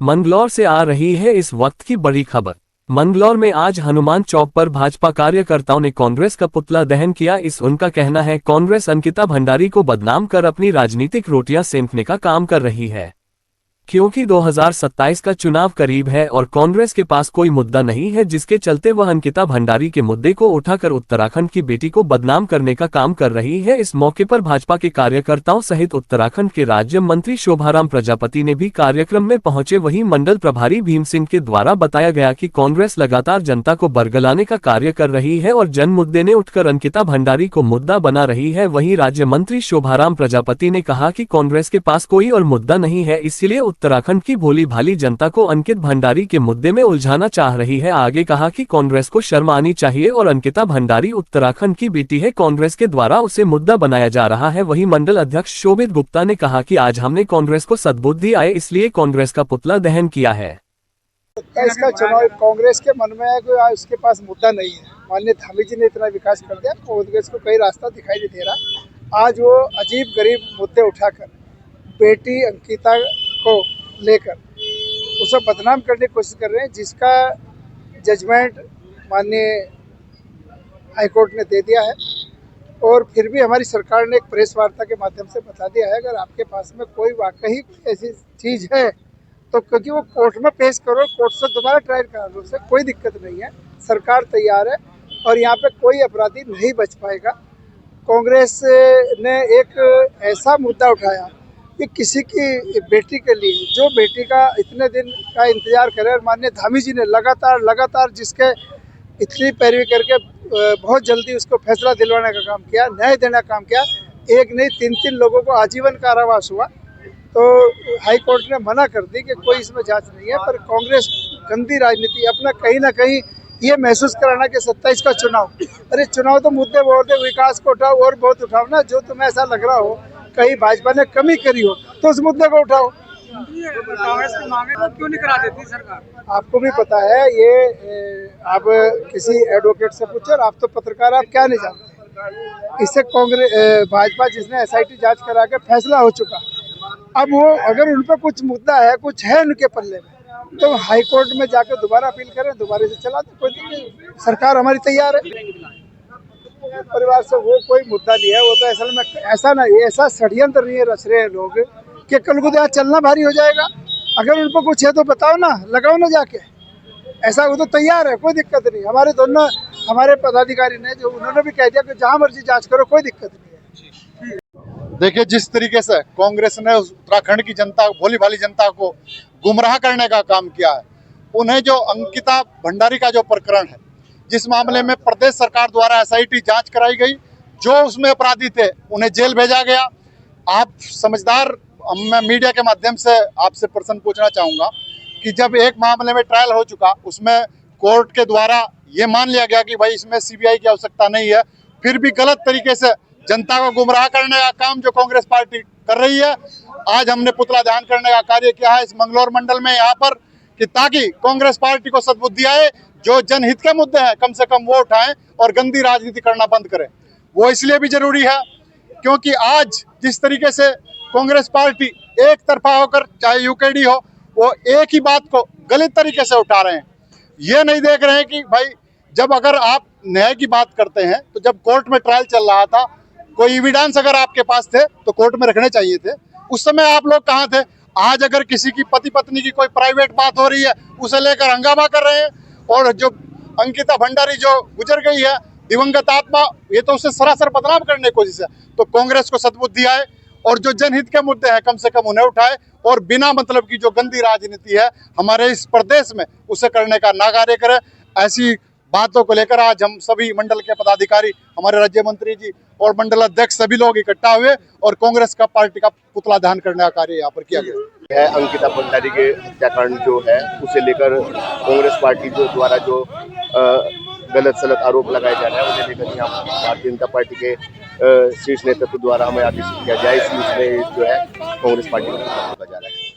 मंगलौर से आ रही है इस वक्त की बड़ी खबर। मंगलौर में आज हनुमान चौक पर भाजपा कार्यकर्ताओं ने कांग्रेस का पुतला दहन किया। उनका कहना है कांग्रेस अंकिता भंडारी को बदनाम कर अपनी राजनीतिक रोटियां सेंकने का काम कर रही है, क्योंकि 2027 का चुनाव करीब है और कांग्रेस के पास कोई मुद्दा नहीं है, जिसके चलते वह अंकिता भंडारी के मुद्दे को उठाकर उत्तराखंड की बेटी को बदनाम करने का काम कर रही है। इस मौके पर भाजपा के कार्यकर्ताओं सहित उत्तराखंड के राज्य मंत्री शोभाराम प्रजापति ने भी कार्यक्रम में पहुंचे। वहीं मंडल प्रभारी भीम सिंह के द्वारा बताया गया कि कांग्रेस लगातार जनता को बरगलाने का कार्य कर रही है और जन मुद्दे ने उठकर अंकिता भंडारी को मुद्दा बना रही है। वहीं राज्य मंत्री शोभाराम प्रजापति ने कहा कि कांग्रेस के पास कोई और मुद्दा नहीं है, इसलिए उत्तराखंड की भोली भाली जनता को अंकित भंडारी के मुद्दे में उलझाना चाह रही है। आगे कहा कि कांग्रेस को शर्म आनी चाहिए और अंकिता भंडारी उत्तराखंड की बेटी है, कांग्रेस के द्वारा उसे मुद्दा बनाया जा रहा है। वहीं मंडल अध्यक्ष शोभित गुप्ता ने कहा कि आज हमने कांग्रेस को सद्बुद्धि आए इसलिए कांग्रेस का पुतला दहन किया है। इसका चुनाव कांग्रेस के मन में है, कोई उसके पास मुद्दा नहीं है। माननीय धामी जी ने इतना विकास कर दिया, कांग्रेस को कोई रास्ता दिखाई नहीं दे रहा। आज वो अजीब गरीब मुद्दे उठाकर बेटी अंकिता को लेकर उसे बदनाम करने की कोशिश कर रहे हैं, जिसका जजमेंट माननीय हाईकोर्ट ने दे दिया है। और फिर भी हमारी सरकार ने एक प्रेस वार्ता के माध्यम से बता दिया है, अगर आपके पास में कोई वाकई ऐसी चीज़ है तो क्योंकि वो कोर्ट में पेश करो, कोर्ट से दोबारा ट्रायल करा लो, उससे कोई दिक्कत नहीं है। सरकार तैयार है और यहाँ पे कोई अपराधी नहीं बच पाएगा। कांग्रेस ने एक ऐसा मुद्दा उठाया कि किसी की बेटी के लिए, जो बेटी का इतने दिन का इंतजार करे, और माननीय धामी जी ने लगातार जिसके इतनी पैरवी करके बहुत जल्दी उसको फैसला दिलवाने का काम किया, न्याय देने का काम किया। एक नहीं 3 लोगों को आजीवन कारावास हुआ, तो हाई कोर्ट ने मना कर दी कि कोई इसमें जांच नहीं है। पर कांग्रेस गंदी राजनीति अपना कहीं ना कहीं ये महसूस कराना कि 27 का चुनाव, अरे चुनाव तो मुद्दे बहुत है, विकास को उठाओ और बहुत उठाओ ना। जो तुम्हें ऐसा लग रहा हो कहीं भाजपा ने कमी करी हो तो उस मुद्दे को उठाओ। कांग्रेस की मांगे तो क्यों नहीं करा देती सरकार? आपको भी पता है ये, आप किसी एडवोकेट से पूछो, और आप तो पत्रकार, आप क्या नहीं जानते। इससे कांग्रेस भाजपा जिसने SIT जांच करा के फैसला हो चुका, अब वो अगर उन पर कुछ मुद्दा है, कुछ है उनके पल्ले में, तो हाई कोर्ट में जाकर दोबारा अपील करें, दोबारा से चला दे, कोई दिक्कत नहीं। सरकार हमारी तैयार है। परिवार से वो कोई मुद्दा नहीं है। वो तो असल में ऐसा नहीं, ऐसा षड्यंत्र नहीं रच रहे हैं लोग कि कल को यहाँ चलना भारी हो जाएगा। अगर उन पर कुछ है तो बताओ ना, लगाओ ना जाके। ऐसा वो तो तैयार है, कोई दिक्कत नहीं। हमारे दोनों हमारे पदाधिकारी ने जो उन्होंने भी कह दिया कि जहाँ मर्जी जांच करो, कोई दिक्कत नहीं है। देखिए, जिस तरीके से कांग्रेस ने उत्तराखंड की जनता, भोली भाली जनता को गुमराह करने का काम किया है, उन्हें जो अंकिता भंडारी का जो प्रकरण है, जिस मामले में प्रदेश सरकार द्वारा SIT जांच कराई गई, जो उसमें अपराधी थे उन्हें जेल भेजा गया। आप समझदार, मैं मीडिया के माध्यम से आपसे प्रश्न पूछना चाहूँगा कि जब एक मामले में ट्रायल हो चुका, उसमें कोर्ट के द्वारा ये मान लिया गया कि भाई इसमें CBI की आवश्यकता नहीं है, फिर भी गलत तरीके से जनता को गुमराह करने का काम जो कांग्रेस पार्टी कर रही है, आज हमने पुतला दहन करने का कार्य किया है इस मंगलौर मंडल में यहाँ पर, कि ताकि कांग्रेस पार्टी को सद्बुद्धि आए, जो जनहित के मुद्दे हैं कम से कम वो उठाएं और गंदी राजनीति करना बंद करें। वो इसलिए भी जरूरी है क्योंकि आज जिस तरीके से कांग्रेस पार्टी एक तरफा होकर, चाहे UKD हो, वो एक ही बात को गलत तरीके से उठा रहे हैं। ये नहीं देख रहे हैं कि भाई, जब अगर आप न्याय की बात करते हैं तो जब कोर्ट में ट्रायल चल रहा था, कोई एविडेंस अगर आपके पास थे तो कोर्ट में रखने चाहिए थे। उस समय आप लोग कहाँ थे? आज अगर किसी की पति पत्नी की कोई प्राइवेट बात हो रही है, उसे लेकर हंगामा कर रहे हैं। और जो अंकिता भंडारी जो गुजर गई है, दिवंगत आत्मा, ये तो उसे सरासर बदनाम करने की कोशिश है। तो कांग्रेस को सद्बुद्धि आए और जो जनहित के मुद्दे हैं कम से कम उन्हें उठाए, और बिना मतलब की जो गंदी राजनीति है हमारे इस प्रदेश में, उसे करने का नाकार्य करे। ऐसी बातों को लेकर आज हम सभी मंडल के पदाधिकारी, हमारे राज्य मंत्री जी और मंडल अध्यक्ष सभी लोग इकट्ठा हुए और कांग्रेस का पार्टी का पुतला दहन करने का कार्य यहाँ पर किया गया है। अंकिता भंडारी के हत्याकांड जो है, उसे लेकर कांग्रेस पार्टी जो द्वारा जो गलत सलत आरोप लगाए जा रहे हैं, उन्हें लेकर यहाँ भारतीय जनता पार्टी के शीर्ष नेतृत्व द्वारा हमें आदेशित किया जाए। इसलिए जो है कांग्रेस पार्टी का जा रहा है।